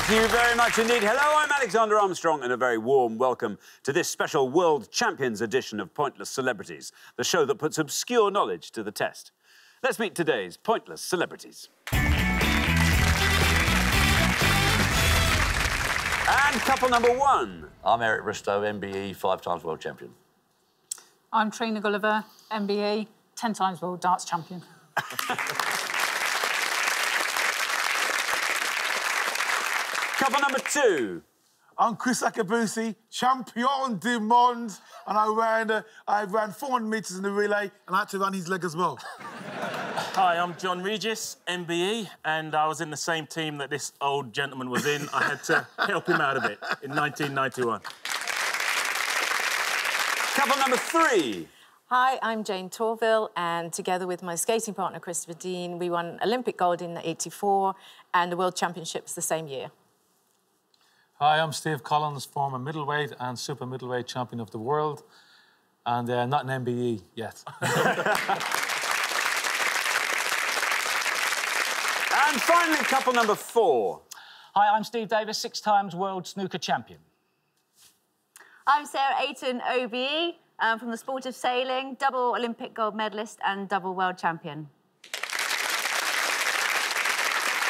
Thank you very much indeed. Hello, I'm Alexander Armstrong, and a very warm welcome to this special World Champions edition of Pointless Celebrities, the show that puts obscure knowledge to the test. Let's meet today's Pointless Celebrities. And couple number one. I'm Eric Bristow, MBE, 5-time world champion. I'm Trina, Gulliver, MBE, 10 times world darts champion. Couple number two. I'm Kriss Akabusi, champion du monde, and I ran 400 metres in the relay, and I had to run his leg as well. Hi, I'm Regis, MBE, and I was in the same team that this old gentleman was in. I had to help him out a bit in 1991. Couple number three. Hi, I'm Jayne Torvill, and together with my skating partner, Christopher Dean, we won Olympic gold in '84 and the World Championships the same year. Hi, I'm Steve Collins, former middleweight and super middleweight champion of the world, and not an MBE yet. And finally, couple number four. Hi, I'm Steve Davis, 6 times world snooker champion. I'm Sarah Ayton, OBE, from the sport of sailing, double Olympic gold medalist and double world champion.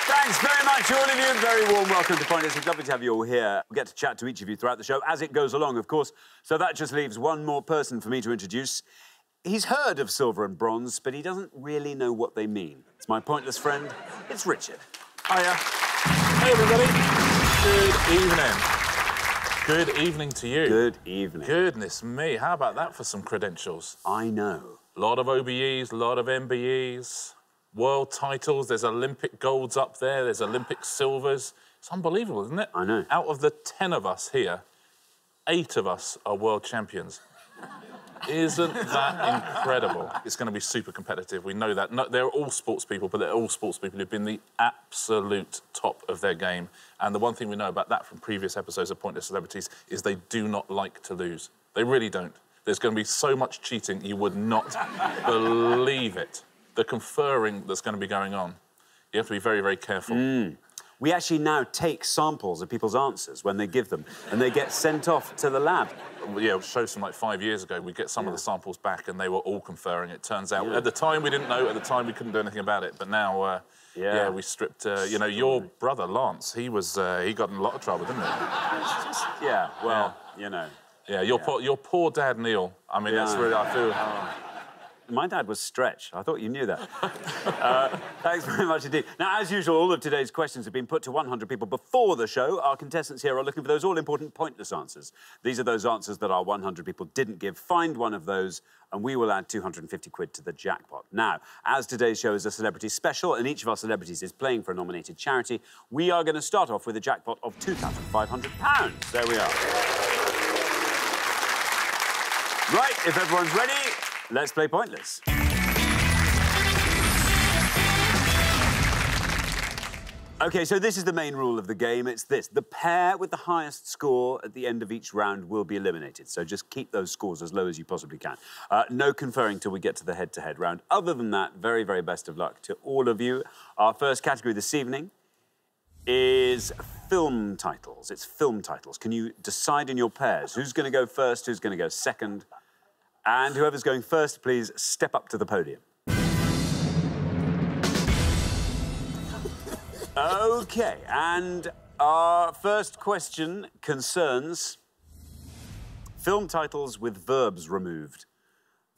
Thanks very much, all of you. Very warm welcome to Pointless. It's lovely to have you all here. We'll get to chat to each of you throughout the show as it goes along, of course. So that just leaves one more person for me to introduce. He's heard of silver and bronze, but he doesn't really know what they mean. It's my pointless friend. It's Richard. Hiya. Hey, everybody. Good evening. Good evening to you. Good evening. Goodness me, how about that for some credentials? I know. A lot of OBEs, a lot of MBEs, world titles, there's Olympic golds up there, there's Olympic silvers. It's unbelievable, isn't it? I know. Out of the 10 of us here, 8 of us are world champions. Isn't that incredible? It's going to be super competitive, we know that. No, they're all sports people, but they're all sports people who've been the absolute top of their game. And the one thing we know about that from previous episodes of Pointless Celebrities is they do not like to lose. They really don't. There's going to be so much cheating, you would not believe it. The conferring that's going to be going on. You have to be very, very careful. We actually now take samples of people's answers when they give them, and they get sent off to the lab. Yeah, shows from like 5 years ago, we get some of the samples back and they were all conferring. It turns out, at the time we didn't know, at the time we couldn't do anything about it, but now, yeah, we stripped, you know, your brother, Lance, he got in a lot of trouble, didn't he? Yeah, well, you know. Yeah, your poor dad, Neil, I mean, that's really, I feel... My dad was Stretch. I thought you knew that. Thanks very much indeed. Now, as usual, all of today's questions have been put to 100 people before the show. Our contestants here are looking for those all-important pointless answers. These are those answers that our 100 people didn't give. Find one of those, and we will add 250 quid to the jackpot. Now, as today's show is a celebrity special, and each of our celebrities is playing for a nominated charity, we are going to start off with a jackpot of £2,500. There we are. Right, if everyone's ready, let's play Pointless. OK, so this is the main rule of the game. It's this. The pair with the highest score at the end of each round will be eliminated. So just keep those scores as low as you possibly can. No conferring till we get to the head-to-head round. Other than that, very, very best of luck to all of you. Our first category this evening is film titles. It's film titles. Can you decide in your pairs who's going to go first, who's going to go second? And whoever's going first, please step up to the podium. OK, and our first question concerns film titles with verbs removed.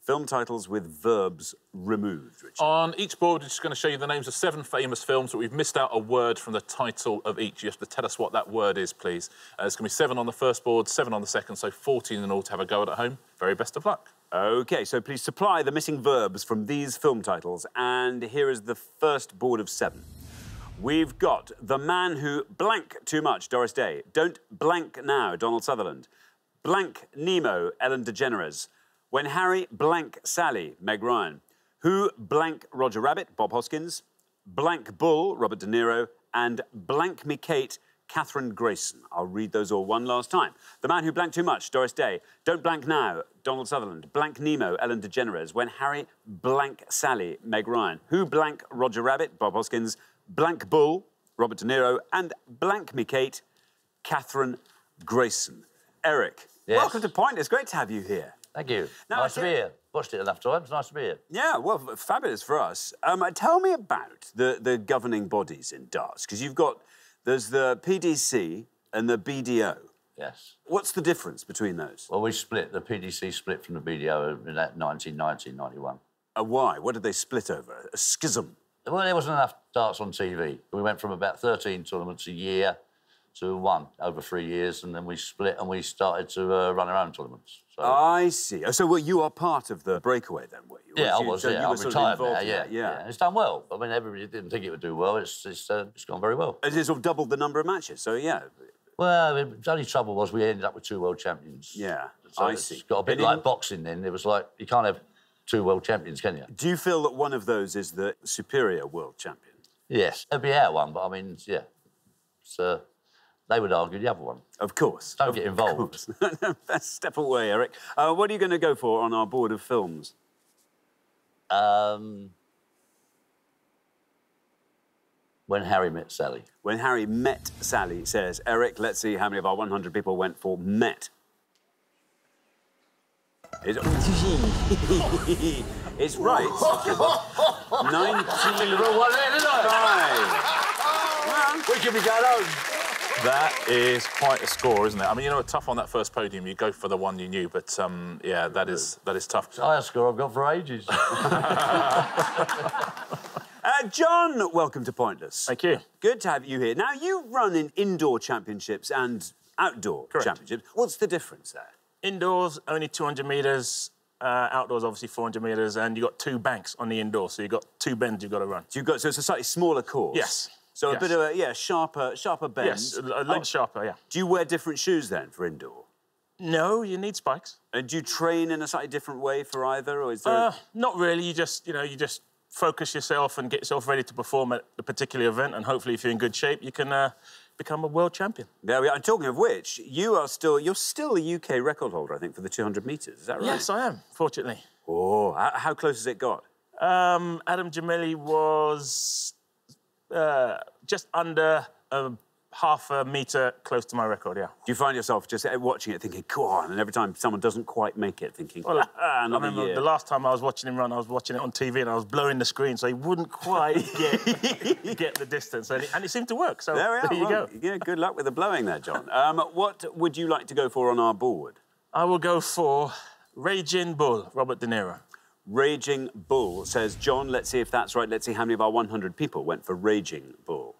Film titles with verbs removed, Richard. On each board, we're just going to show you the names of 7 famous films, but we've missed out a word from the title of each. You have to tell us what that word is, please. There's going to be 7 on the first board, 7 on the second, so 14 in all to have a go at home. Very best of luck. OK, so please supply the missing verbs from these film titles, and here is the first board of 7. We've got The Man Who Blank Too Much, Doris Day. Don't Blank Now, Donald Sutherland. Blank Nemo, Ellen DeGeneres. When Harry Blank Sally, Meg Ryan. Who Blank Roger Rabbit, Bob Hoskins. Blank Bull, Robert De Niro. And Blank Me Kate, Catherine Grayson. I'll read those all one last time. The Man Who Blanked Too Much, Doris Day. Don't Blank Now, Donald Sutherland. Blank Nemo, Ellen DeGeneres. When Harry Blank Sally, Meg Ryan. Who Blank Roger Rabbit, Bob Hoskins. Blank Bull, Robert De Niro, and Blank Me Kate, Catherine Grayson. Eric, Yes. welcome to Point. It's great to have you here. Thank you. Now, Nice to be here. Watched it enough times. Nice to be here. Yeah, well, fabulous for us. Tell me about the governing bodies in darts, because there's the PDC and the BDO. Yes. What's the difference between those? Well, the PDC split from the BDO in that 1990-91. Why? What did they split over? A schism? Well, there wasn't enough darts on TV. We went from about 13 tournaments a year to 1 over 3 years, and then we split and we started to run our own tournaments. So... I see. So, well, you are part of the breakaway then, were you? Yeah, I was. So yeah, you were I'm sort of retired involved now. in Yeah, that, It's done well. I mean, everybody didn't think it would do well. It's gone very well. It has sort of doubled the number of matches. So yeah. Well, the only trouble was we ended up with 2 world champions. Yeah, so I see. It's got a bit like boxing then. It was like, you can't have 2 world champions, can you? Do you feel that one of those is the superior world champion? Yes. It'd be our one, but I mean, yeah. So they would argue the other one. Of course. Don't get involved. Best step away, Eric. What are you going to go for on our board of films? When Harry Met Sally. When Harry Met Sally, says Eric. Let's see how many of our 100 people went for Met. It's right. 95. We could be going home. That is quite a score, isn't it? I mean, you know, tough on that first podium. You go for the one you knew, but yeah, that is tough. It's the highest score I've got for ages. John, welcome to Pointless. Thank you. Good to have you here. Now, you run in indoor championships and outdoor championships. What's the difference there? Indoors, only 200 metres. Outdoors, obviously 400 metres, and you've got 2 banks on the indoor, so you've got 2 bends you've got to run. So it's a slightly smaller course? Yes. So a bit of a, sharper bend. Yes, a lot sharper, yeah. Do you wear different shoes then for indoor? No, you need spikes. And do you train in a slightly different way for either, or is there... Not really. You just focus yourself and get yourself ready to perform at the particular event, and hopefully, if you're in good shape, you can become a world champion. There we are. And talking of which, you're still the UK record holder, I think, for the 200 metres. Is that right? Yes, I am, fortunately. Oh, how close has it got? Adam Jamili was just under half a metre close to my record, yeah. Do you find yourself just watching it thinking, go on, and every time someone doesn't quite make it, thinking, well, I another remember year. the last time I was watching him run, I was watching it on TV and I was blowing the screen so he wouldn't quite get the distance. And it seemed to work, so there we are. you go. Yeah, good luck with the blowing there, John. What would you like to go for on our board? I will go for Raging Bull, Robert De Niro. Raging Bull, says John. Let's see if that's right. Let's see how many of our 100 people went for Raging Bull.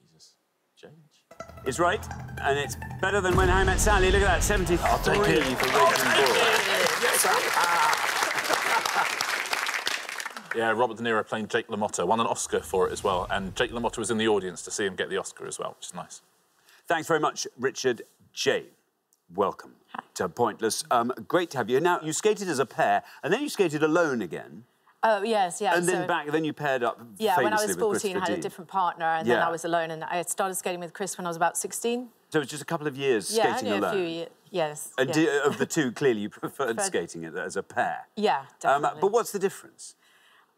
Jesus. Change. It's right, and it's better than When Harry Met Sally. Look at that, 73 I'll take it. for Raging Bull. Yes, yeah, Robert De Niro playing Jake LaMotta, won an Oscar for it as well, and Jake LaMotta was in the audience to see him get the Oscar as well, which is nice. Thanks very much, Richard Jayne. Welcome to Pointless. Great to have you. Now, you skated as a pair, and then you skated alone again. Oh, yes, yeah. And then you paired up yeah, when I was with 14, I had a different partner, and then I was alone, and I started skating with Kriss when I was about 16. So it was just a couple of years skating alone? Yeah, only a few years, yes. And of the two, clearly, you preferred skating as a pair? Yeah, definitely. But what's the difference?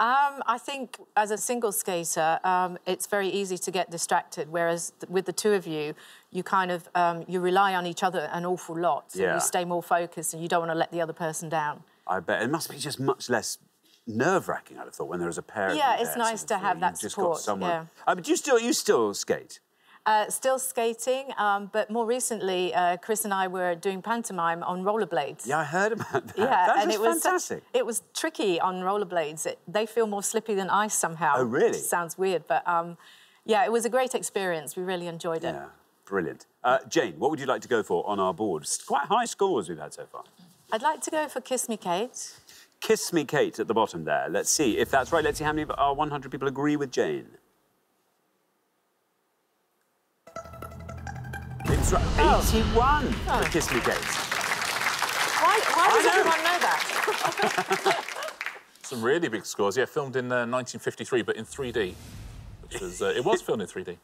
I think as a single skater, it's very easy to get distracted, whereas with the two of you, you kind of, you rely on each other an awful lot, so you stay more focused and you don't want to let the other person down. I bet. It must be just much less nerve-wracking, I'd have thought, when there is a pair. Yeah, it's nice to have that support. Just got someone. But you still skate? Still skating, but more recently, Kriss and I were doing pantomime on rollerblades. Yeah, I heard about that. Yeah, and it was fantastic. It was tricky on rollerblades. They feel more slippy than ice somehow. Oh, really? Which sounds weird, but yeah, it was a great experience. We really enjoyed it. Yeah, brilliant. Jane, what would you like to go for on our board? Quite high scores we've had so far. I'd like to go for Kiss Me Kate. Kiss Me Kate at the bottom there. Let's see if that's right. Let's see how many of our 100 people agree with Jane. It's right. 81 for Kiss Me Kate. Why does everyone know that? Some really big scores. Yeah, filmed in 1953, but in 3D. Which was, it was filmed in 3D.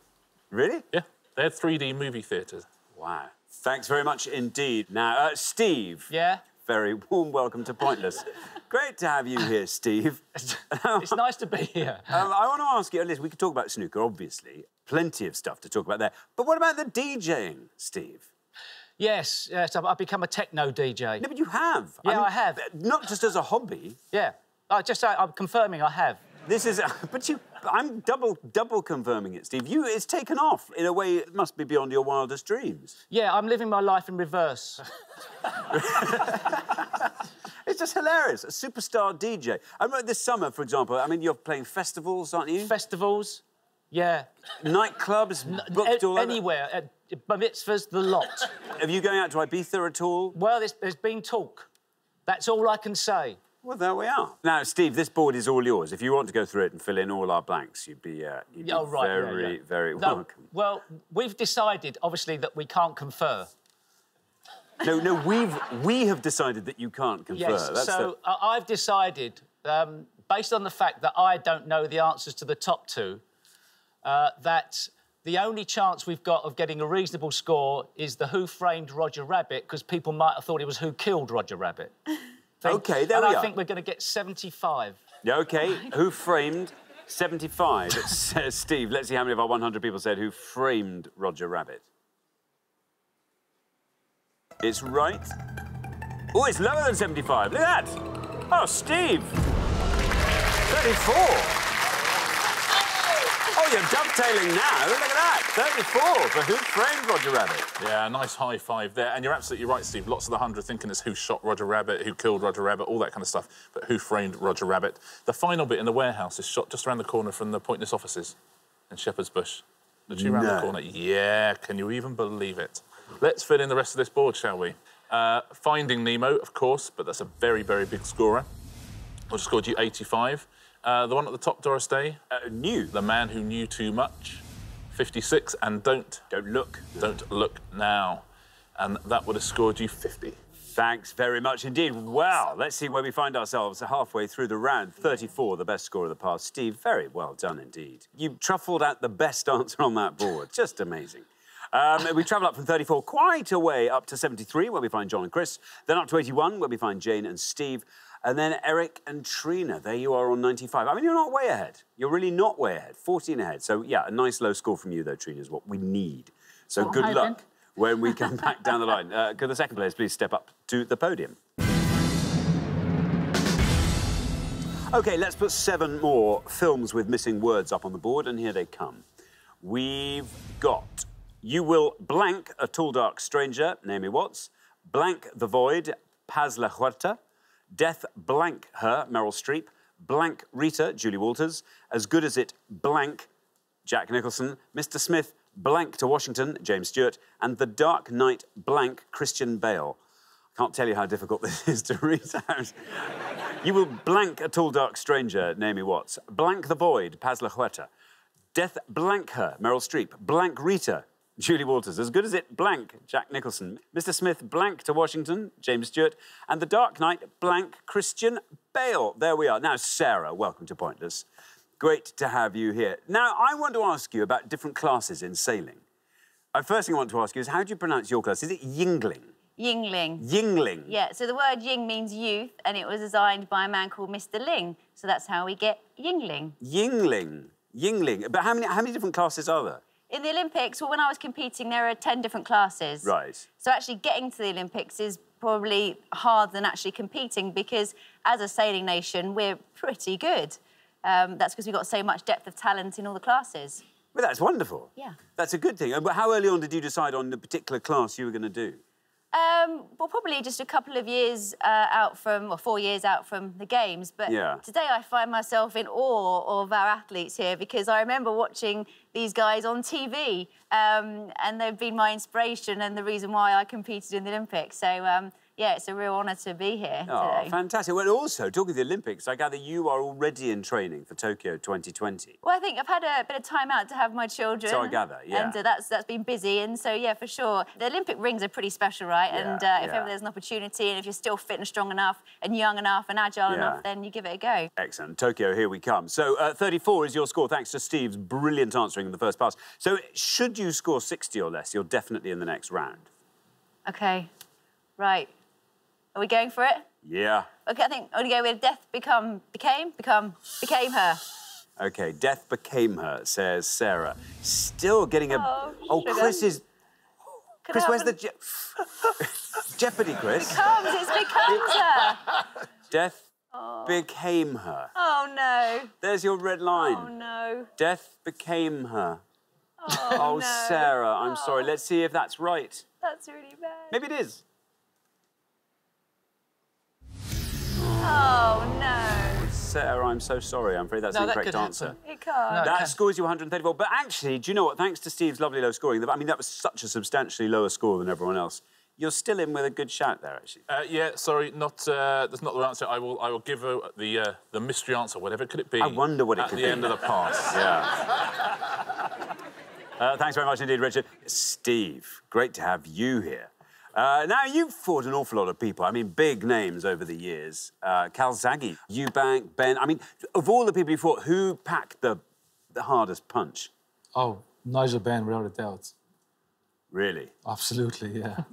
Really? Yeah, they had 3D movie theatres. Wow. Thanks very much indeed. Now, Steve. Yeah? very warm welcome to Pointless. Great to have you here, Steve. It's nice to be here. I want to ask you, listen, we could talk about snooker, obviously. Plenty of stuff to talk about there. But what about the DJing, Steve? Yes, I've become a techno DJ. No, but you have. Yeah, I have. Not just as a hobby. Yeah. I'm confirming I have. This is... But I'm double confirming it, Steve. It's taken off in a way that must be beyond your wildest dreams. Yeah, I'm living my life in reverse. It's just hilarious. A superstar DJ. I remember this summer, for example, I mean, you're playing festivals, aren't you? Festivals, yeah. Nightclubs, booked all over. Anywhere. Bar mitzvahs, the lot. Are you going out to Ibiza at all? Well, there's been talk. That's all I can say. Well, there we are. Now, Steve, this board is all yours. If you want to go through it and fill in all our blanks, you'd be very welcome. Well, we've decided, obviously, that we can't confer. No, we have decided that you can't confer. Yes, I've decided, based on the fact that I don't know the answers to the top two, that the only chance we've got of getting a reasonable score is the Who Framed Roger Rabbit, because people might have thought it was Who Killed Roger Rabbit. OK, there we are. And I think we're going to get 75. Yeah, OK. Who Framed 75? Steve, let's see how many of our 100 people said Who Framed Roger Rabbit. It's right. Oh, it's lower than 75. Look at that. Oh, Steve. 34. Oh, you're dovetailing now. Look at that. 34 for Who Framed Roger Rabbit. Yeah, nice high five there. And you're absolutely right, Steve. Lots of the 100 thinking it's Who Shot Roger Rabbit, Who Killed Roger Rabbit, all that kind of stuff. But Who Framed Roger Rabbit? The final bit in the warehouse is shot just around the corner from the Pointless offices in Shepherd's Bush. Literally around the corner. Yeah, can you even believe it? Let's fill in the rest of this board, shall we? Finding Nemo, of course, but that's a very, very big scorer. I just scored you 85. The one at the top, Doris Day. Knew. The Man Who Knew Too Much. 56. And Don't Look. Don't Look Now. And that would have scored you 50. Thanks very much indeed. Well, let's see where we find ourselves halfway through the round. 34, the best score of the past. Steve, very well done indeed. You truffled out the best answer on that board. Just amazing. We travel up from 34 quite a way up to 73, where we find John and Kriss. Then up to 81, where we find Jane and Steve. And then Eric and Trina. There you are on 95. I mean, you're not way ahead. You're really not way ahead. 14 ahead. So, yeah, a nice low score from you, though, Trina, is what we need. So good luck when we come back down the line. Could the second players please step up to the podium? OK, let's put 7 more films with missing words up on the board, and here they come. We've got You Will Blank a Tall Dark Stranger, Naomi Watts, Blank the Void, Paz La Huerta, Death Blank Her, Meryl Streep, Blank Rita, Julie Walters, As Good As It Blank, Jack Nicholson, Mr. Smith, Blank to Washington, James Stewart, and The Dark Knight Blank, Christian Bale. I can't tell you how difficult this is to read out. You Will Blank a Tall Dark Stranger, Naomi Watts, Blank the Void, Paz La Huerta, Death Blank Her, Meryl Streep, Blank Rita, Julie Walters, As Good As It Blank, Jack Nicholson, Mr. Smith Blank to Washington, James Stewart, and The Dark Knight Blank, Christian Bale. There we are. Now, Sarah, welcome to Pointless. Great to have you here. Now, I want to ask you about different classes in sailing. The first thing I want to ask you is, how do you pronounce your class? Is it Yingling? Yingling. Yingling. Yeah, so the word ying means youth, and it was designed by a man called Mr. Ling. So that's how we get Yingling. Yingling. Yingling. But how many different classes are there? In the Olympics, well, when I was competing, there are 10 different classes. Right. So actually getting to the Olympics is probably harder than actually competing, because as a sailing nation, we're pretty good. That's because we've got so much depth of talent in all the classes. Well, that's wonderful. Yeah. That's a good thing. But how early on did you decide on the particular class you were going to do? Well, probably just a couple of years out from, or 4 years out from the Games. But today I find myself in awe of our athletes here, because I remember watching these guys on TV, and they've been my inspiration and the reason why I competed in the Olympics. So, yeah, it's a real honour to be here today. Fantastic. Well, also, talking of the Olympics, I gather you are already in training for Tokyo 2020. Well, I think I've had a bit of time out to have my children. So I gather, yeah. And that's been busy, and so, yeah, for sure. The Olympic rings are pretty special, right? Yeah, and if ever there's an opportunity, and if you're still fit and strong enough and young enough and agile enough, then you give it a go. Excellent. Tokyo, here we come. So 34 is your score, thanks to Steve's brilliant answering in the first pass. So should you score 60 or less, you're definitely in the next round. OK. Right. Are we going for it? Yeah. OK, I think I'm going to go with death became her. OK, death became her, says Sarah. Still getting a... Oh, sugar. Kriss is... Could Kriss, where's the... happen. Jeopardy, Kriss. It becomes her. Death became her. Oh, no. There's your red line. Oh, no. Death became her. Oh, no. Sarah, I'm sorry. Let's see if that's right. That's really bad. Maybe it is. Oh, no. Sarah, I'm so sorry. I'm afraid that's the incorrect answer. It can't. That scores you 134. But actually, do you know what? Thanks to Steve's lovely low scoring, I mean, that was such a substantially lower score than everyone else. You're still in with a good shout there, actually. Yeah, sorry, that's not the answer. I will give her the mystery answer, whatever could it be. I wonder what it could be. At the end of the pass. Yeah. Thanks very much indeed, Richard. Steve, great to have you here. Now, you've fought an awful lot of people. I mean, big names over the years. Calzaghe, Eubank, Ben. I mean, of all the people you fought, who packed the hardest punch? Oh, Nigel Benn, without a doubt. Really? Absolutely, yeah.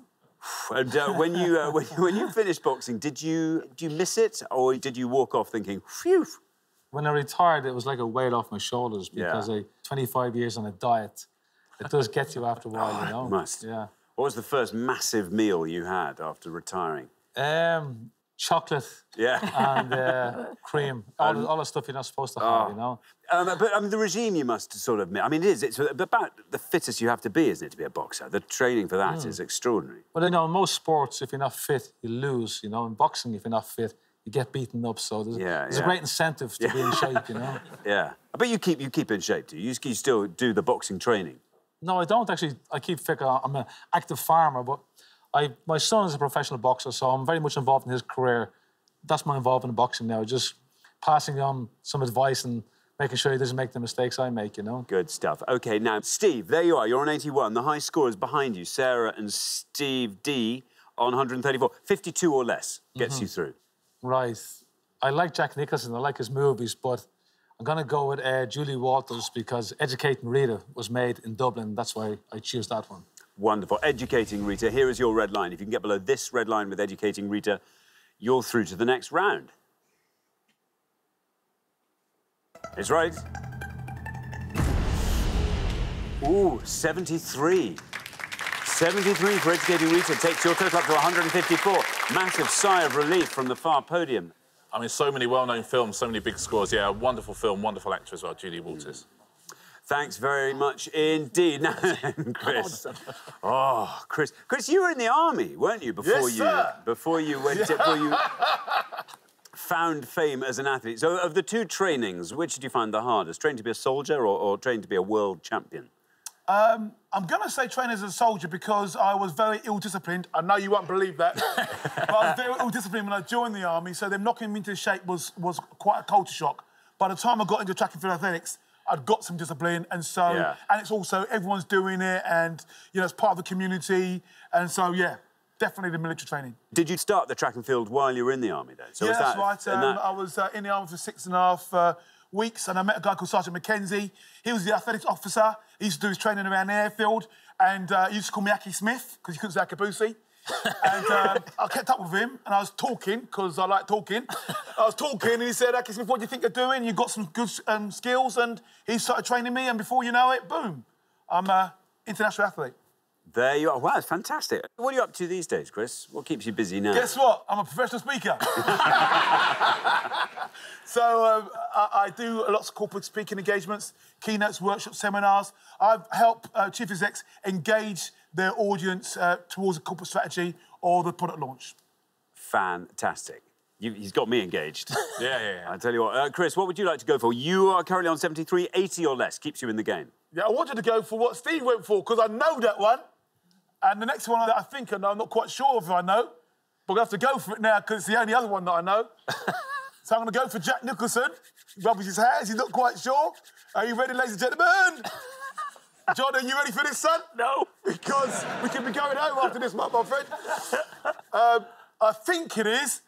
And when you finished boxing, did you miss it, or did you walk off thinking, phew? When I retired, it was like a weight off my shoulders because 25 years on a diet, it does get you after a while, you know. It must. Yeah. What was the first massive meal you had after retiring? Chocolate. Yeah. And cream. All the stuff you're not supposed to have, you know. But I mean, the regime you must sort of... I mean, it's about the fittest you have to be, isn't it, to be a boxer? The training for that is extraordinary. Well, you know, in most sports, if you're not fit, you lose, you know. In boxing, if you're not fit, you get beaten up, so there's a great incentive to be in shape, you know. Yeah. But you keep in shape, do you? You still do the boxing training? No, I don't actually. I keep fit. I'm an active farmer, but my son is a professional boxer, so I'm very much involved in his career. That's my involvement in boxing now, just passing on some advice and making sure he doesn't make the mistakes I make, you know. Good stuff. OK, now, Steve, there you are. You're on 81. The high score is behind you. Sarah and Steve D on 134. 52 or less gets you through. Right. I like Jack Nicholson. I like his movies, but I'm going to go with Julie Walters because Educating Rita was made in Dublin. That's why I choose that one. Wonderful. Educating Rita. Here is your red line. If you can get below this red line with Educating Rita, you're through to the next round. It's right. Ooh, 73. 73 for Educating Rita takes your total up to 154. Massive sigh of relief from the far podium. I mean, so many well-known films, so many big scores. Yeah, wonderful film, wonderful actor as well, Julie Walters. Thanks very much indeed. Now then, Kriss. Oh, Kriss, you were in the army, weren't you, before you found fame as an athlete? So, of the two trainings, which did you find the hardest? Trained to be a soldier or trained to be a world champion? I'm going to say train as a soldier because I was very ill-disciplined. I know you won't believe that. But I was very ill-disciplined when I joined the army, so them knocking me into shape was quite a culture shock. By the time I got into track and field athletics, I'd got some discipline, and so... Yeah. And it's also, everyone's doing it, and, you know, it's part of the community, and so, yeah, definitely the military training. Did you start the track and field while you were in the army, then? So yeah, that's right. I was in the army for 6.5 weeks, and I met a guy called Sergeant Mackenzie. He was the athletics officer. He used to do his training around the airfield, and he used to call me Aki Smith, because he couldn't say Akabusi. And I kept up with him, and I was talking, because I like talking. I was talking, and he said, Aki Smith, what do you think you're doing? You've got some good skills, and he started training me, and before you know it, boom, I'm an international athlete. There you are. Wow, it's fantastic. What are you up to these days, Kriss? What keeps you busy now? Guess what? I'm a professional speaker. So I do lots of corporate speaking engagements, keynotes, workshops, seminars. I help chief execs engage their audience towards a corporate strategy or the product launch. Fantastic. He's got me engaged. Yeah. I tell you what. Kriss, what would you like to go for? You are currently on 73, 80 or less. Keeps you in the game. Yeah, I wanted to go for what Steve went for, because I know that one. And the next one that I think I know, I'm not quite sure if I know, but I'm going to have to go for it now because it's the only other one that I know. So I'm going to go for Jack Nicholson. He rubs his hands, he's not quite sure. Are you ready, ladies and gentlemen? John, are you ready for this, son? No. Because we can be going home after this, my friend. I think it is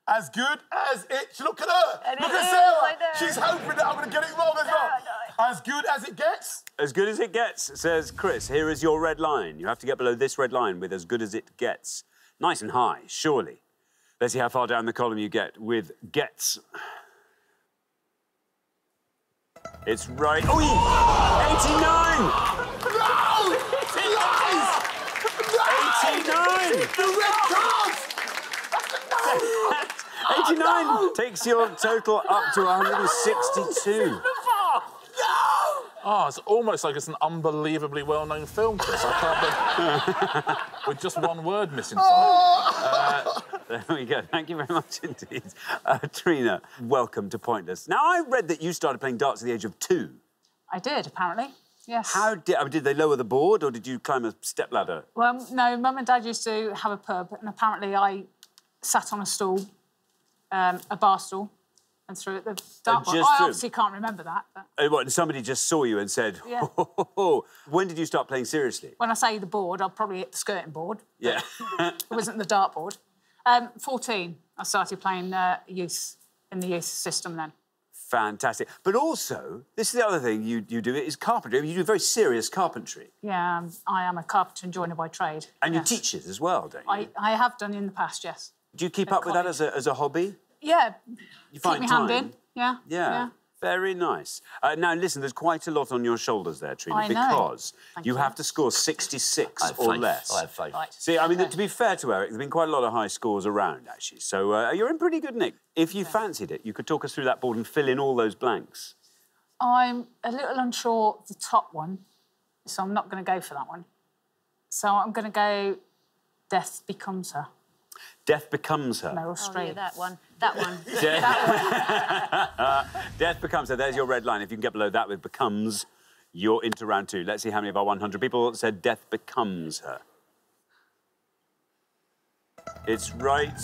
as good as it... Look at her. Look at Sarah. She's hoping that I'm going to get it wrong as well. As good as it gets? As good as it gets, says Kriss. Here is your red line. You have to get below this red line with as good as it gets. Nice and high, surely. Let's see how far down the column you get with gets. It's right. Oh, 89! No! 89! The red card! 89 takes your total up to 162. Oh, it's almost like it's an unbelievably well-known film, Kriss. I can't believe... with just one word missing from it. There we go. Thank you very much indeed. Trina, welcome to Pointless. Now, I read that you started playing darts at the age of 2. I did, apparently. Yes. How did they lower the board, or did you climb a stepladder? Well, no, Mum and Dad used to have a pub, and apparently I sat on a stool, a bar stool, and threw at the dartboard. I obviously can't remember that. But... What, and somebody just saw you and said, yeah. Oh. When did you start playing seriously? When I say the board, I'll probably hit the skirting board. Yeah. It wasn't the dartboard. 14, I started playing youth, in the youth system then. Fantastic. But also, this is the other thing you do, is carpentry. You do very serious carpentry. Yeah, I am a carpenter and joiner by trade. And you teach it as well, don't you? I have done in the past, yes. Do you keep up with that as a hobby? Yeah. You find keep my hand time? in, yeah. Very nice. Now, listen, there's quite a lot on your shoulders there, Trina, I know. because you have to score 66 or less. I have faith. Right. See, I mean, to be fair to Eric, there have been quite a lot of high scores around, actually. So you're in pretty good nick. If you fancied it, you could talk us through that board and fill in all those blanks. I'm a little unsure of the top one, so I'm not going to go for that one. So I'm going to go Death Becomes Her. Death Becomes Her. Meryl Streep. Oh, yeah, that one. That one. Death Becomes Her. There's your red line. If you can get below that with Becomes, you're into round 2. Let's see how many of our 100 people said Death Becomes Her. It's right.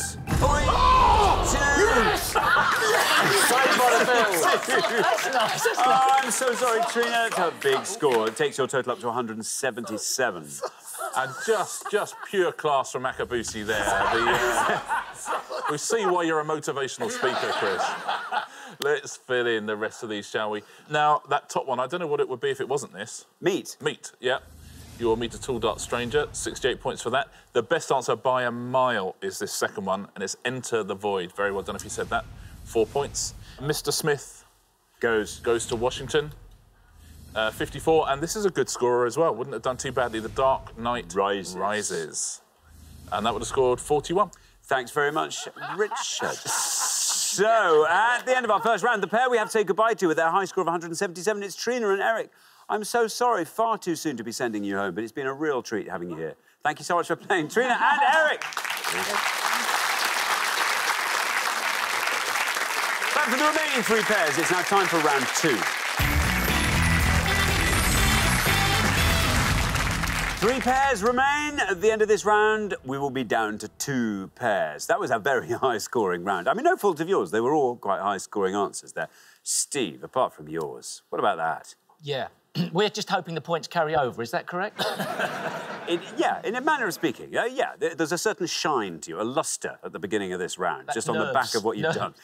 Oh! 2! Yes! That's nice. Oh, I'm so sorry, Trina. It's a big score. It takes your total up to 177. And just pure class from Akabusi there. We see why you're a motivational speaker, Kriss. Let's fill in the rest of these, shall we? Now, that top one, I don't know what it would be if it wasn't this. Meat. Meat, yeah. Your Meet a Tall Dart Stranger, 68 points for that. The best answer by a mile is this second one, and it's Enter the Void. Very well done if you said that. 4 points. Mr. Smith goes to Washington. 54, and this is a good scorer as well. Wouldn't have done too badly. The Dark Knight Rises. And that would have scored 41. Thanks very much, Richard. So, at the end of our first round, the pair we have to say goodbye to with their high score of 177, it's Trina and Eric. I'm so sorry, far too soon to be sending you home, but it's been a real treat having you here. Thank you so much for playing, Trina and Eric. Time for the remaining 3 pairs. It's now time for round 2. 3 pairs remain. At the end of this round, we will be down to 2 pairs. That was a very high-scoring round. I mean, no fault of yours. They were all quite high-scoring answers there. Steve, apart from yours, what about that? Yeah. We're just hoping the points carry over, is that correct? Yeah, in a manner of speaking. Yeah, there's a certain shine to you, a lustre at the beginning of this round, just on the back of what you've done.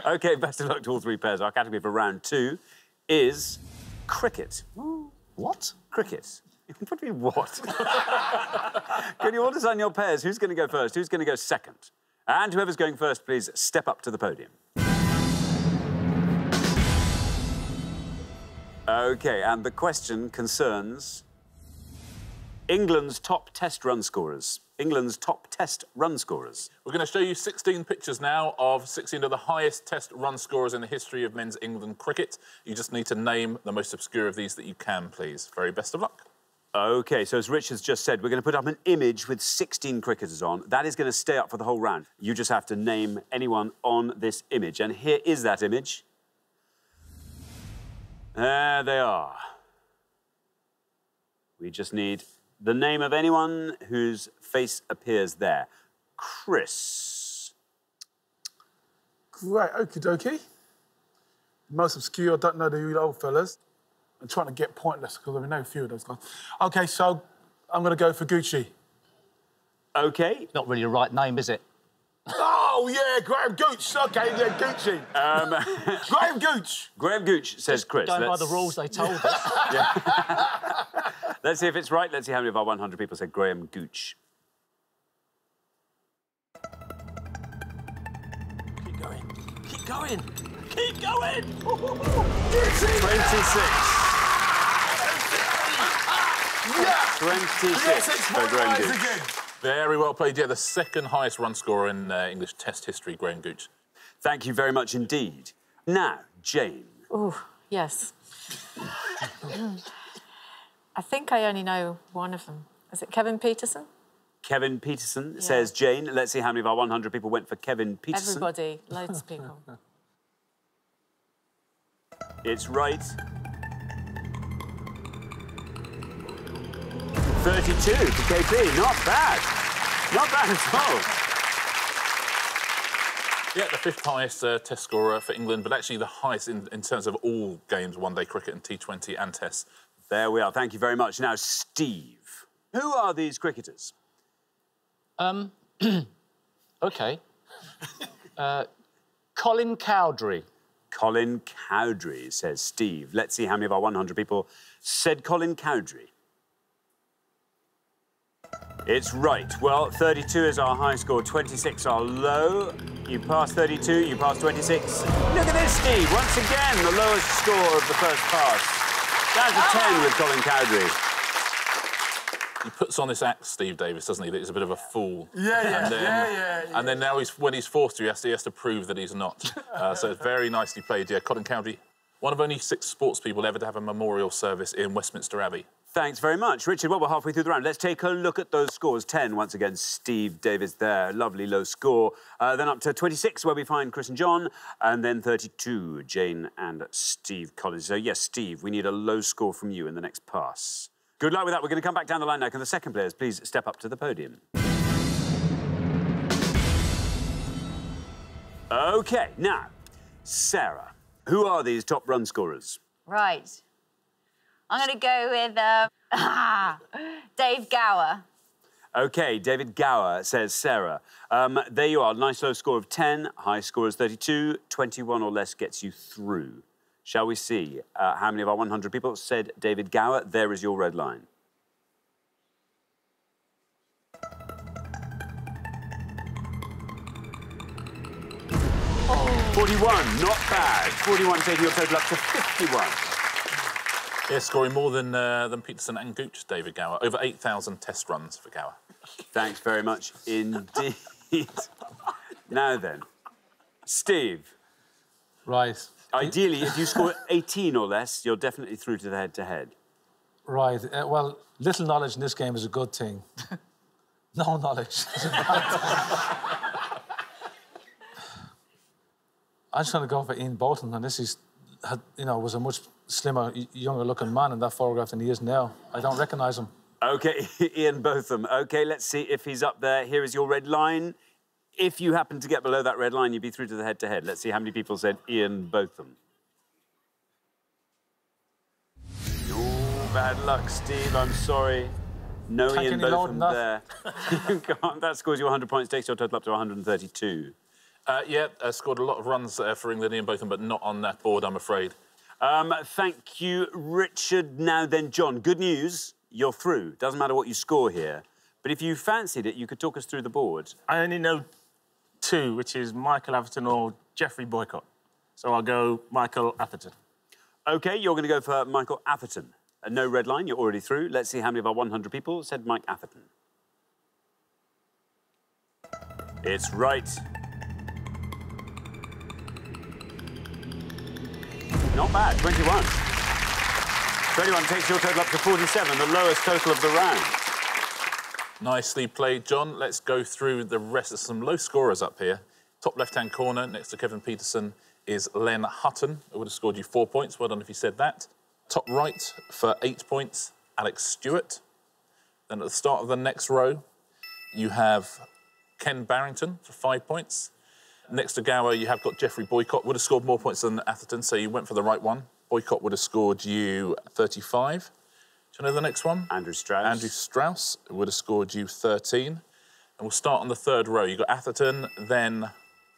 OK, best of luck to all 3 pairs. Our category for round 2 is cricket. What? Cricket. What do you mean, what? Can you all design your pairs? Who's going to go first? Who's going to go second? And whoever's going first, please step up to the podium. OK, and the question concerns England's top test run scorers. England's top test run scorers. We're going to show you 16 pictures now of 16 of the highest test run scorers in the history of men's England cricket. You just need to name the most obscure of these that you can, please. Very best of luck. OK, so as Richard's just said, we're going to put up an image with 16 cricketers on. That is going to stay up for the whole round. You just have to name anyone on this image. And here is that image. There they are. We just need the name of anyone whose face appears there. Kriss. Great, okie dokie. Most obscure, I don't know the old fellas. I'm trying to get pointless because I know a few of those guys. OK, so I'm going to go for Gucci. OK. Not really the right name, is it? Oh, yeah, Graham Gooch. OK, yeah, Gucci. Graham Gooch. Graham Gooch, says Kriss. Going by the rules they told us. Let's see if it's right. Let's see how many of our 100 people said Graham Gooch. going. Keep going. Keep going. 26. Yeah. 26 for Graham Gooch. Very well played. Yeah, the second highest run scorer in English Test history, Graham Gooch. Thank you very much indeed. Now, Jane. Oh, yes. I think I only know one of them. Is it Kevin Peterson? Kevin Peterson, says Jane. Let's see how many of our 100 people went for Kevin Peterson. Everybody, loads of people. It's right. 32 for KP. Not bad. Not bad at all. Yeah, the fifth highest Test scorer for England, but actually the highest in terms of all games, one-day cricket and T20 and Tests. There we are. Thank you very much. Now, Steve, who are these cricketers? OK. Colin Cowdrey. Colin Cowdrey, says Steve. Let's see how many of our 100 people said Colin Cowdrey. It's right. Well, 32 is our high score, 26 our low. You passed 32, you passed 26. Look at this, Steve. Once again, the lowest score of the first pass. That's a 10 with Colin Cowdrey. He puts on this act, Steve Davis, doesn't he, that he's a bit of a fool. Yeah. And then now, when he's forced to, he has to prove that he's not. So it's very nicely played, yeah. Colin Cowdrey, one of only 6 sports people ever to have a memorial service in Westminster Abbey. Thanks very much. Richard, well, we're halfway through the round. Let's take a look at those scores. 10, once again, Steve Davis there. Lovely low score. Then up to 26, where we find Kriss and John. And then 32, Jane and Steve Collins. So, yes, Steve, we need a low score from you in the next pass. Good luck with that. We're going to come back down the line now. Can the second players please step up to the podium? OK, now, Sarah, who are these top run scorers? Right. I'm going to go with Dave Gower. OK, David Gower, says Sarah. There you are, nice low score of 10, high score is 32, 21 or less gets you through. Shall we see how many of our 100 people said David Gower? There is your red line. Oh. 41, not bad. 41 taking your total up to 51. Yeah, scoring more than Peterson and Gooch, David Gower. Over 8,000 Test runs for Gower. Thanks very much indeed. Now then, Steve. Right. Ideally, if you score 18 or less, you're definitely through to the head-to-head. Right. Well, little knowledge in this game is a good thing. No knowledge. I'm just going to go for Ian Bolton, and this is, was a much slimmer, younger-looking man in that photograph than he is now. I don't recognise him. OK, Ian Botham. OK, let's see if he's up there. Here is your red line. If you happen to get below that red line, you'd be through to the head-to-head. Let's see how many people said Ian Botham. Oh, bad luck, Steve. I'm sorry. No Ian Botham there. You can't. That scores you 100 points, takes your total up to 132. Yeah, scored a lot of runs for England, Ian Botham, but not on that board, I'm afraid. Thank you, Richard. Now then, John, good news. You're through. Doesn't matter what you score here. But if you fancied it, you could talk us through the board. I only know 2, which is Michael Atherton or Geoffrey Boycott. So I'll go Michael Atherton. OK, you're going to go for Michael Atherton. No red line, you're already through. Let's see how many of our 100 people said Mike Atherton. It's right. Not bad, 21. 21 takes your total up to 47, the lowest total of the round. Nicely played, John. Let's go through the rest of some low scorers up here. Top left-hand corner, next to Kevin Peterson, is Len Hutton, who would have scored you 4 points. Well done if you said that. Top right, for 8 points, Alex Stewart. Then at the start of the next row, you have Ken Barrington for 5 points. Next to Gower, you have got Geoffrey Boycott, would have scored more points than Atherton, so you went for the right one. Boycott would have scored you 35. Do you know the next one? Andrew Strauss. Andrew Strauss would have scored you 13. And we'll start on the third row. You've got Atherton, then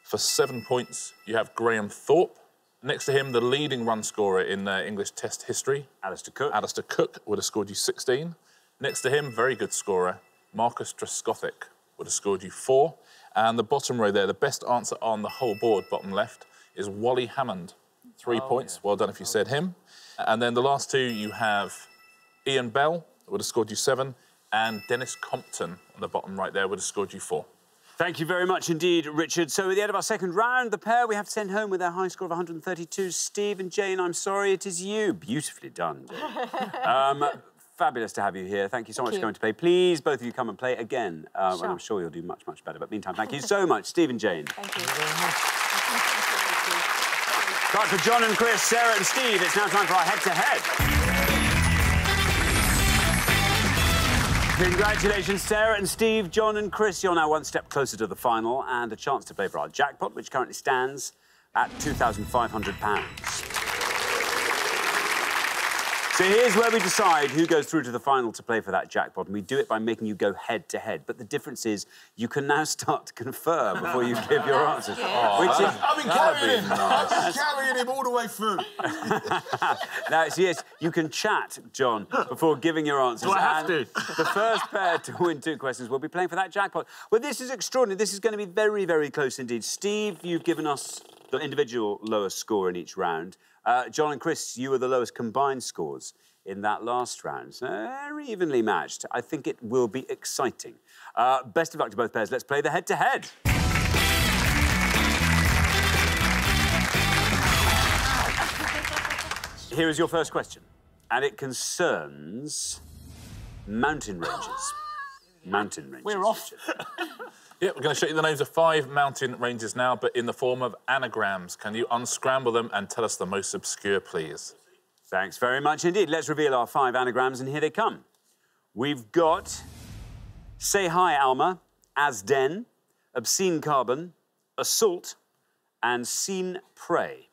for 7 points, you have Graham Thorpe. Next to him, the leading run scorer in English Test history, Alistair Cook. Alistair Cook would have scored you 16. Next to him, very good scorer, Marcus Trescothick would have scored you 4. And the bottom row there, the best answer on the whole board, bottom left, is Wally Hammond. 3 points. Yeah. Well done if you said him. And then the last two, you have Ian Bell, would have scored you 7, and Dennis Compton on the bottom right there would have scored you 4. Thank you very much indeed, Richard. So at the end of our second round, the pair we have to send home with their high score of 132. Steve and Jane, I'm sorry, it is you. Beautifully done, Jane. Fabulous to have you here. Thank you so much for coming to play. Please, both of you come and play again. And I'm sure you'll do much, much better. But meantime, thank you so much, Steve and Jane. Thank you very much. Right, for John and Kriss, Sarah and Steve, it's now time for our head-to-head. Congratulations, Sarah and Steve, John and Kriss. You're now one step closer to the final and a chance to play for our jackpot, which currently stands at £2,500. So here's where we decide who goes through to the final to play for that jackpot, and we do it by making you go head-to-head. But the difference is you can now start to confer before you give your answers. I've been carrying him. I've been carrying him all the way through. Now, yes, you can chat, John, before giving your answers. Do I have to? The first pair to win 2 questions will be playing for that jackpot. Well, this is extraordinary. This is going to be very, very close indeed. Steve, you've given us the individual lowest score in each round. John and Kriss, you were the lowest combined scores in that last round. So very evenly matched. I think it will be exciting. Best of luck to both pairs. Let's play the head-to-head. Here is your first question, and it concerns mountain ranges. Mountain ranges. We're off. Yeah, we're going to show you the names of 5 mountain ranges now, but in the form of anagrams. Can you unscramble them and tell us the most obscure, please? Thanks very much indeed. Let's reveal our 5 anagrams, and here they come. We've got Say Hi, Alma, As-Den, Obscene Carbon, Assault, and Seen Prey.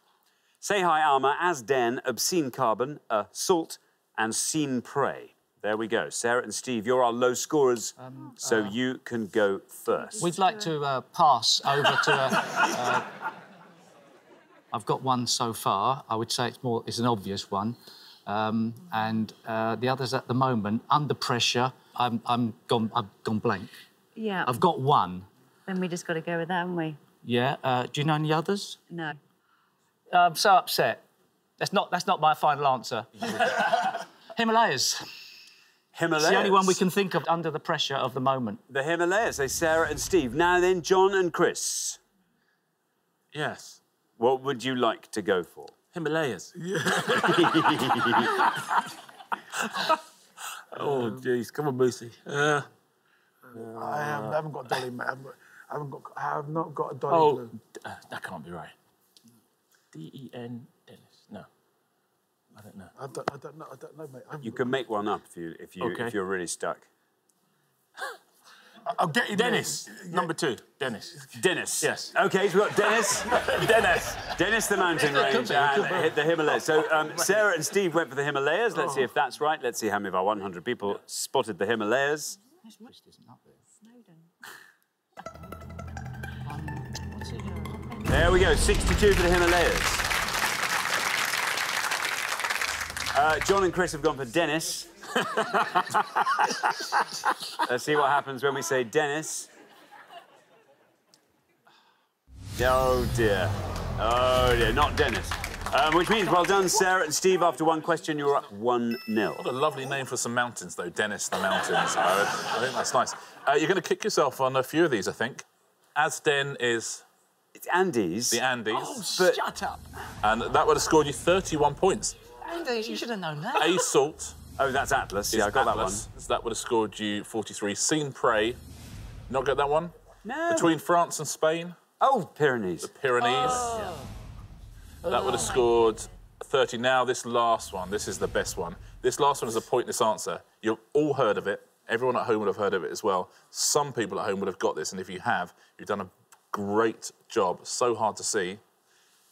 Say Hi, Alma, As-Den, Obscene Carbon, Assault, and Seen Prey. There we go. Sarah and Steve, you're our low scorers, so you can go first. We'd like to pass over to... I've got one so far. I would say it's an obvious one. And the others at the moment, under pressure, I've gone blank. Yeah. I've got one. Then we just got to go with that, haven't we? Yeah. Do you know any others? No. I'm so upset. That's not my final answer. Himalayas. Himalayas. It's the only one we can think of under the pressure of the moment. The Himalayas, say Sarah and Steve. Now then, John and Kriss. Yes. What would you like to go for? Himalayas. Yeah. Oh, jeez. Come on, Boosie. I haven't got a dolly, mate. I have not got a dolly blue. That can't be right. D-E-N, Dennis. No. I don't know. I don't know, mate. You can make one up if you're really stuck. I'll get you Dennis. Number 2. Dennis. Dennis. Yes. OK, so we've got Dennis. Dennis, the mountain range, and the Himalayas. So Sarah and Steve went for the Himalayas. Let's see if that's right. Let's see how many of our 100 people spotted the Himalayas. There we go, 62 for the Himalayas. John and Kriss have gone for Dennis. Let's see what happens when we say Dennis. Oh, dear. Oh, dear, not Dennis. Which means, well done, Sarah and Steve. After one question, you're up 1-0. What a lovely name for some mountains, though. Dennis the Mountains. I think that's nice. You're going to kick yourself on a few of these, I think. As-Den is... It's Andes. The Andes. Oh, shut up. And that would have scored you 31 points. Andes, you should have known that. Assault. Oh, that's Atlas. Yeah, I got that one. So that would have scored you 43. Seen Prey. Not get that one? No. Between France and Spain. Oh, Pyrenees. The Pyrenees. Oh. Yeah. That would have scored 30. Now, this last one, this is the best one. This last one is a pointless answer. You've all heard of it. Everyone at home would have heard of it as well. Some people at home would have got this, and if you have, you've done a great job. So hard to see.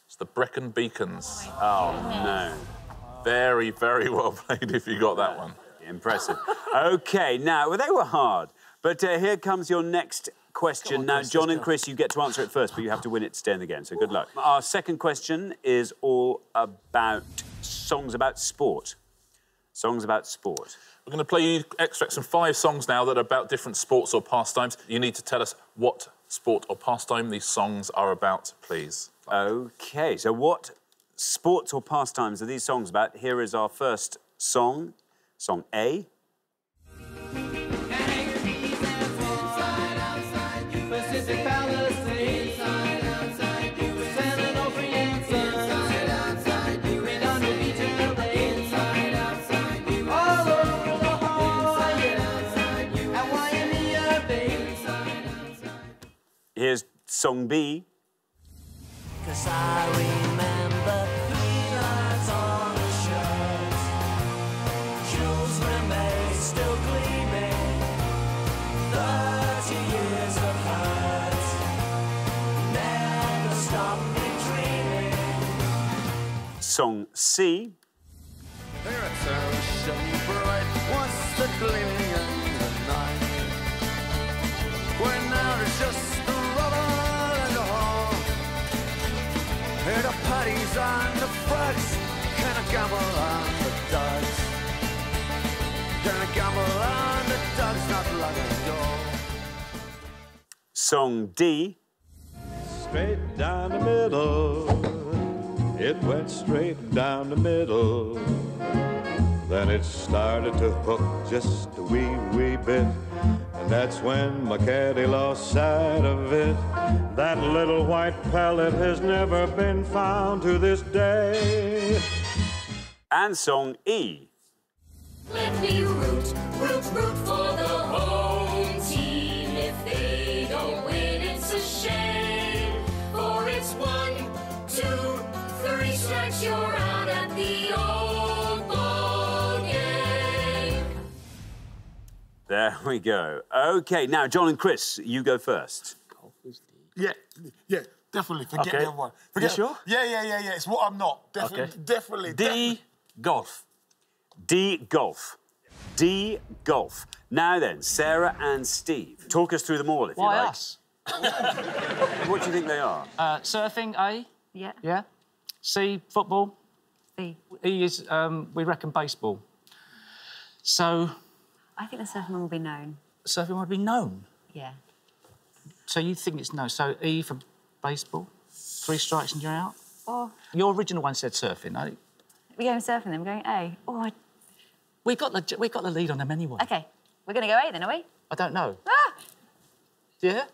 It's the Brecon Beacons. Oh, no. Very, very well played if you got that one. Impressive. OK, now, well, they were hard. But here comes your next question. On, now, John and Kriss, you get to answer it first, but you have to win it to stay in the game, so good luck. Our second question is all about songs about sport. Songs about sport. We're going to play you extracts from 5 songs now that are about different sports or pastimes. You need to tell us what sport or pastime these songs are about, please? OK, so what sports or pastimes are these songs about? Here is our first song, song A. Here's song B. 'Cause I remember 3 lines on the shirt. Jewels remain still gleaming. 30 years of hurt. Never stop me dreaming. Song C. There it shone bright. Once the gleaming in the night. Where now there's just the parties and the frogs, can I gamble on the dogs? Can I gamble on the dogs not long ago? Song D. Straight down the middle, it went straight down the middle. Then it started to hook just a wee bit. And that's when my caddy lost sight of it. That little white pellet has never been found to this day. And song E. Let me root for the home team. If they don't win, it's a shame. For it's 1, 2, 3 strikes, you're out at the old ball game. There we go. OK, now, John and Kriss, you go first. Yeah, definitely. Forget the other one. Forget. You sure? Yeah. It's what I'm not. Definitely. D, golf. D, golf. D, golf. Now then, Sarah and Steve, talk us through them all, if you like. Why us? What do you think they are? Surfing, A. Yeah. Yeah. C, football. B. E is, we reckon, baseball. So... I think the surfing one will be known. Surfing would be known? Yeah. So you think it's known. So E for baseball, 3 strikes and you're out? Or... Your original one said surfing, eh? We're going surfing then, we're going A. We got the lead on them anyway. OK, we're going to go A then, are we? I don't know. Ah! Yeah?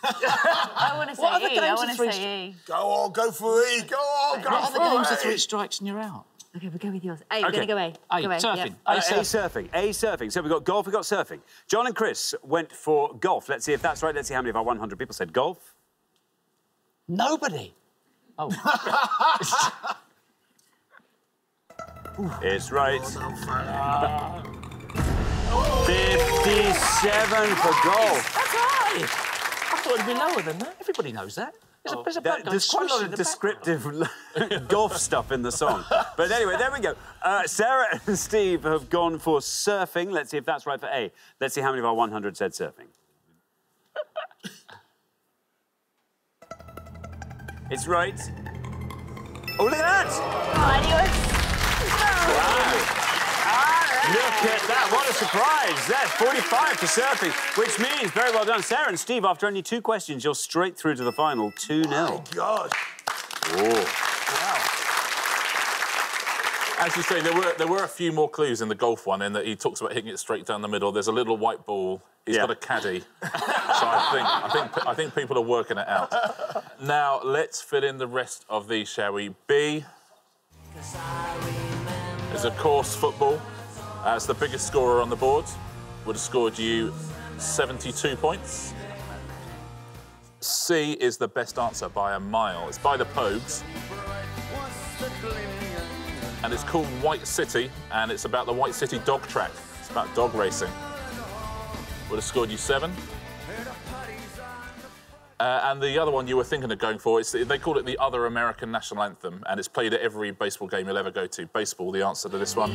I want to say What E. I want to say E. Go on, go for E. Go on, go What for other games E. are 3 strikes and you're out? OK, we'll go with yours. A, we're going to go A. A, Go A. surfing. Yep. A surfing. A surfing. So we've got golf, we've got surfing. John and Kriss went for golf. Let's see if that's right. Let's see how many of our 100 people said golf. Nobody. Oh. It's right. 57 for golf. That's right. I thought it'd be lower than that. Everybody knows that. There's quite a lot of descriptive golf stuff in the song. But anyway, there we go. Sarah and Steve have gone for surfing. Let's see if that's right for A. Let's see how many of our 100 said surfing. It's right. Oh, look at that! Look at that, what a surprise. That's 45 for surfing, which means, very well done, Sarah and Steve, after only 2 questions, you're straight through to the final, 2-0. Oh, gosh. Oh. Wow. As you say, there were a few more clues in the golf one, in that he talks about hitting it straight down the middle. There's a little white ball. He's got a caddy. So I think people are working it out. Now, let's fill in the rest of these, shall we? B is, of course, football. As the biggest scorer on the board, would have scored you 72 points. C is the best answer by a mile. It's by the Pogues. And it's called White City, and it's about the White City dog track. It's about dog racing. Would have scored you 7. And the other one you were thinking of going for, they call it the other American national anthem, and it's played at every baseball game you'll ever go to. Baseball, the answer to this one.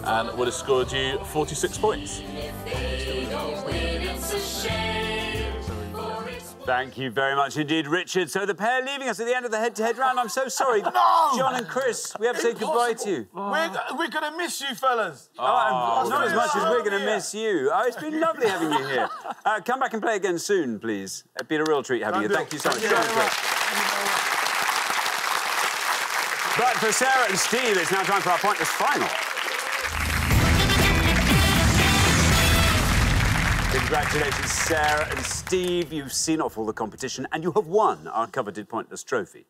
And would have scored you 46 points. Thank you very much indeed, Richard. So the pair leaving us at the end of the head-to-head round. I'm so sorry. No! John and Kriss, we have to say goodbye to you. We're going to miss you, fellas. Not as much as we're going to miss you. Oh, it's been lovely having you here. Come back and play again soon, please. It's been a real treat having you. Thank you so much. John and Kriss. But for Sarah and Steve, it's now time for our pointless final. Congratulations, Sarah and Steve. You've seen off all the competition and you have won our coveted pointless trophy.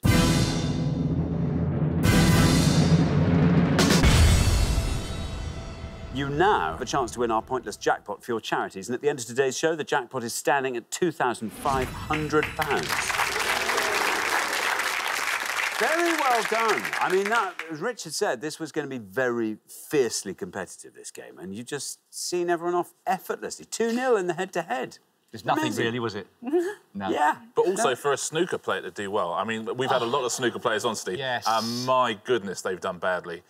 You now have a chance to win our pointless jackpot for your charities, and at the end of today's show, the jackpot is standing at £2,500. Very well done. I mean, as Richard said, this was going to be very fiercely competitive, this game, and you just seen everyone off effortlessly. 2-0 in the head-to-head. There's nothing really, was it? No. Yeah. But also for a snooker player to do well. I mean, we've had a lot of snooker players on, Steve. Yes. And my goodness, they've done badly.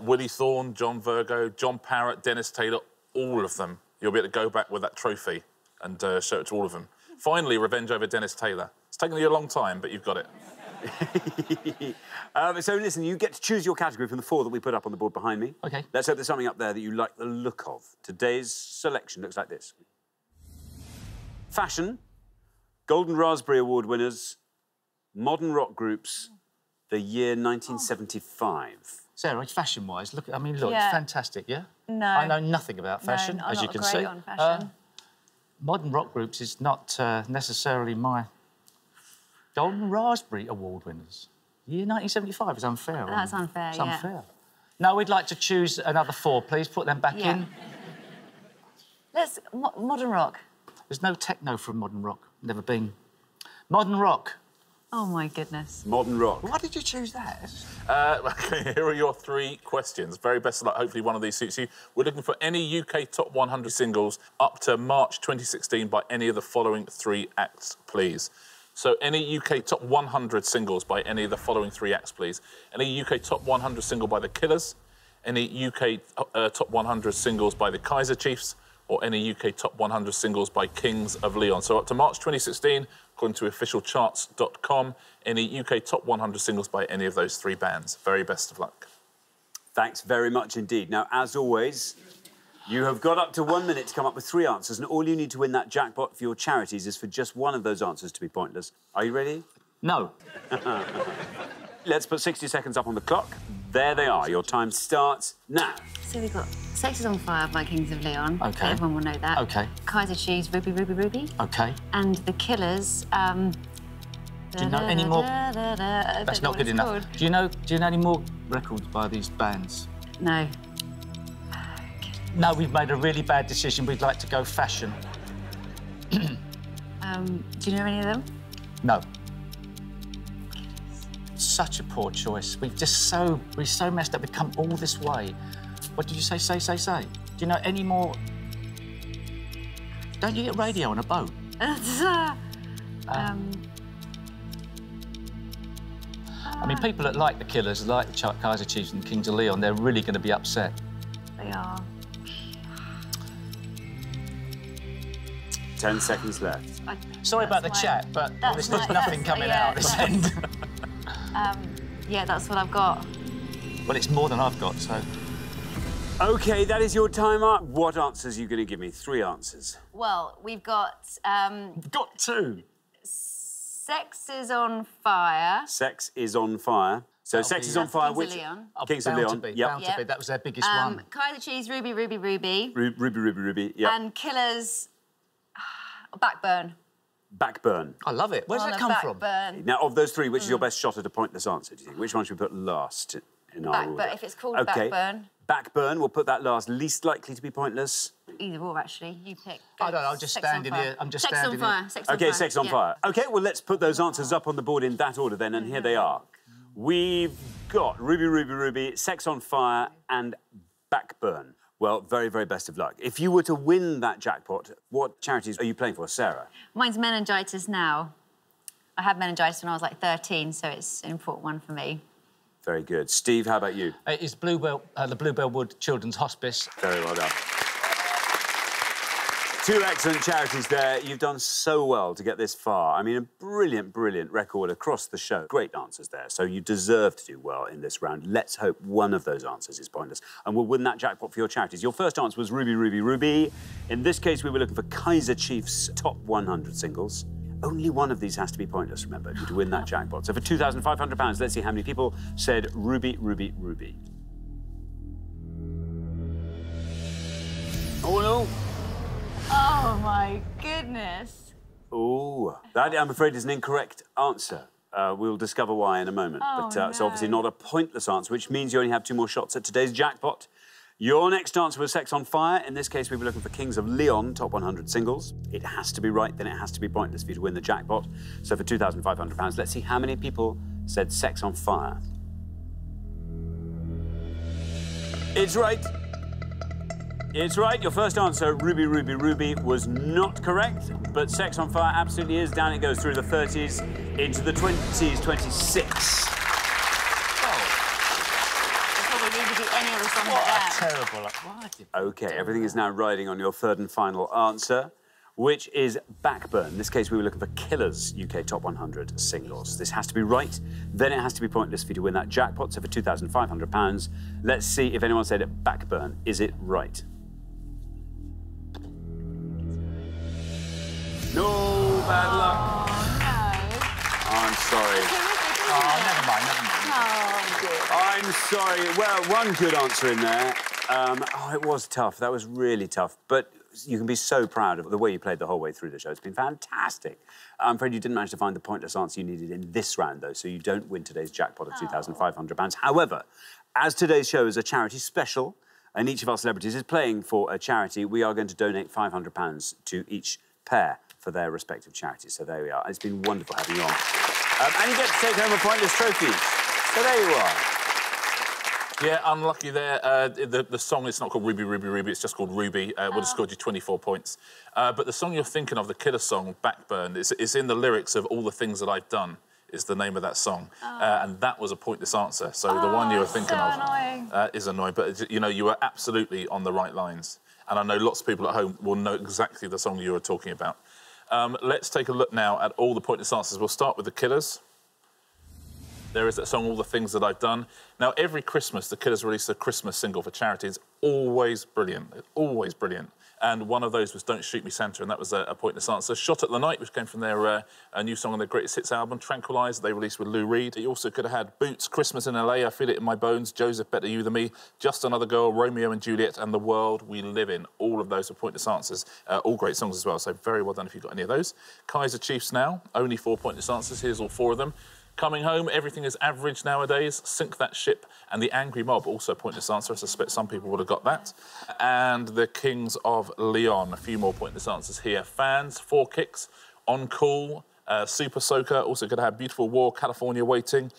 Willie Thorne, John Virgo, John Parrott, Dennis Taylor, all of them. You'll be able to go back with that trophy and show it to all of them. Finally, revenge over Dennis Taylor. It's taken you a long time, but you've got it. So listen, you get to choose your category from the 4 that we put up on the board behind me. OK. Let's hope there's something up there that you like the look of. Today's selection looks like this. Fashion, Golden Raspberry Award winners, modern rock groups, the year 1975. Sarah, fashion-wise, look, I mean, look, Yeah. it's fantastic, yeah? No. I know nothing about fashion, I'm as you not can great see. on fashion. Modern rock groups is not necessarily my... Golden Raspberry Award winners. Year 1975 is unfair. That's unfair, It's yeah. unfair. No, we'd like to choose another 4, please. Put them back in. Let's... modern rock. There's no techno from modern rock. Never been. Modern rock. Oh, my goodness. Modern rock. Why did you choose that? OK, here are your 3 questions. Very best of luck. Hopefully one of these suits you. We're looking for any UK Top 100 singles up to March 2016 by any of the following 3 acts, please. So any UK Top 100 singles by any of the following 3 acts, please. Any UK Top 100 single by The Killers, any UK Top 100 singles by the Kaiser Chiefs, or any UK Top 100 singles by Kings of Leon. So up to March 2016, according to officialcharts.com, any UK Top 100 singles by any of those 3 bands. Very best of luck. Thanks very much indeed. Now, as always, you have got up to 1 minute to come up with 3 answers, and all you need to win that jackpot for your charities is for just one of those answers to be pointless. Are you ready? No. Let's put 60 seconds up on the clock. There they are. Your time starts now. So we've got Sex is on Fire by Kings of Leon. OK. Everyone will know that. OK. Kaiser Chiefs, Ruby, Ruby, Ruby. OK. And The Killers, Do you know any more? That's not good enough. Do you know any more records by these bands? No. No, we've made a really bad decision. We'd like to go fashion. Do you know any of them? No. Such a poor choice. We're so messed up. We've come all this way. What did you say? Say. Do you know any more? Don't you get radio on a boat? I mean, people that like the Killers, like the Kaiser Chiefs and Kings of Leon, they're really going to be upset. They are. 10 seconds left. Sorry about the chat, but there's nothing coming out this end. Yeah, that's what I've got. Well, it's more than I've got, so... OK, that is your time up. What answers are you going to give me? 3 answers. Well, we've got... got 2. Sex is on Fire. Sex is on Fire. So Sex is on Fire, which... Kings of Leon. Bound to be. That was their biggest one. Kaiser Chiefs, Ruby, Ruby, Ruby. Ruby, yeah. And Killers... Backburn. Backburn. I love it. Where's that come from? Now, of those 3, which is your best shot at a pointless answer, do you think? Which one should we put last in our order? Backburn, if it's called Backburn. Backburn, we'll put that last. Least likely to be pointless? Either or, actually. You pick. I don't know, I'm just standing here. Sex on Fire. Sex on Fire. OK, well, let's put those answers up on the board in that order then, and here they are. We've got Ruby, Ruby, Ruby, Sex on Fire and Backburn. Well, very, very best of luck. If you were to win that jackpot, what charities are you playing for, Sarah? Mine's meningitis now. I had meningitis when I was like 13, so it's an important one for me. Very good. Steve, how about you? It's the Bluebell Wood Children's Hospice. Very well done. Two excellent charities there. You've done so well to get this far. I mean, a brilliant, brilliant record across the show. Great answers there. So you deserve to do well in this round. Let's hope one of those answers is pointless and we'll win that jackpot for your charities. Your first answer was Ruby, Ruby, Ruby. In this case, we were looking for Kaiser Chiefs top 100 singles. Only one of these has to be pointless, remember, to win that jackpot. So for £2,500, let's see how many people said Ruby, Ruby, Ruby. Oh, no. Oh, my goodness. Oh, that, I'm afraid, is an incorrect answer. We'll discover why in a moment. Oh, but so obviously not a pointless answer, which means you only have 2 more shots at today's jackpot. Your next answer was Sex on Fire. In this case, we were looking for Kings of Leon, top 100 singles. It has to be right, then it has to be pointless for you to win the jackpot. So for £2,500, let's see how many people said Sex on Fire. It's right. It's right. Your first answer, Ruby, Ruby, Ruby, was not correct. But Sex on Fire absolutely is. Down it goes through the 30s into the 20s, 26. Terrible. OK, everything is now riding on your third and final answer, which is Backburn. In this case, we were looking for Killers UK Top 100 singles. This has to be right, then it has to be pointless for you to win that jackpot. So for £2,500, let's see if anyone said it Backburn. Is it right? No, bad luck. Oh, no. I'm sorry. Oh, never mind, never mind. Oh, dear. I'm sorry. Well, one good answer in there. Oh, it was tough. That was really tough. But you can be so proud of the way you played the whole way through the show. It's been fantastic. I'm afraid you didn't manage to find the pointless answer you needed in this round, though, so you don't win today's jackpot of £2,500. However, as today's show is a charity special, and each of our celebrities is playing for a charity, we are going to donate £500 to each pair for their respective charities. So there we are. It's been wonderful having you on. And you get to take home a pointless trophy. So there you are. Yeah, unlucky there. The song is not called Ruby, Ruby, Ruby. It's just called Ruby. Would have scored you 24 points. But the song you're thinking of, the Killer song, Backburn, is in the lyrics of All the Things That I've Done, is the name of that song. And that was a pointless answer. So the one you were thinking of is annoying. But, you know, you were absolutely on the right lines. And I know lots of people at home will know exactly the song you were talking about. Let's take a look now at all the pointless answers. We'll start with the Killers. There is that song, All the Things That I've Done. Now, every Christmas, the Killers release a Christmas single for charity. It's always brilliant. It's always brilliant. And one of those was Don't Shoot Me, Santa, and that was a pointless answer. Shot at the Night, which came from their a new song on their Greatest Hits album, Tranquilize, they released with Lou Reed. You also could have had Boots, Christmas in LA, I Feel It in My Bones, Joseph, Better You Than Me, Just Another Girl, Romeo and Juliet, and The World We Live In. All of those are pointless answers. All great songs as well, so very well done if you've got any of those. Kaiser Chiefs now, only 4 pointless answers. Here's all 4 of them. Coming Home, Everything Is Average Nowadays, Sink That Ship, and The Angry Mob, also a pointless answer. I suspect some people would have got that. And The Kings of Leon, a few more pointless answers here. Fans, 4 Kicks, On Call, Super Soaker, also could have Beautiful War, California Waiting,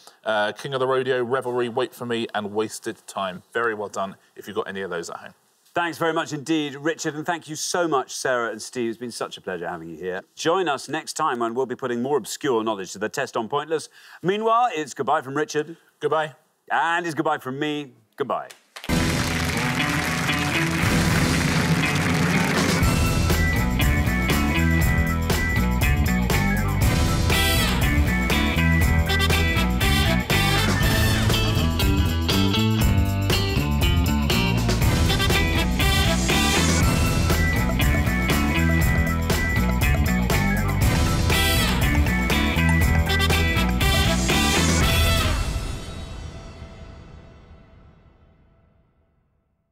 King of the Rodeo, Revelry, Wait For Me, and Wasted Time. Very well done if you've got any of those at home. Thanks very much indeed, Richard, and thank you so much, Sarah and Steve. It's been such a pleasure having you here. Join us next time when we'll be putting more obscure knowledge to the test on Pointless. Meanwhile, it's goodbye from Richard. Goodbye. And it's goodbye from me. Goodbye.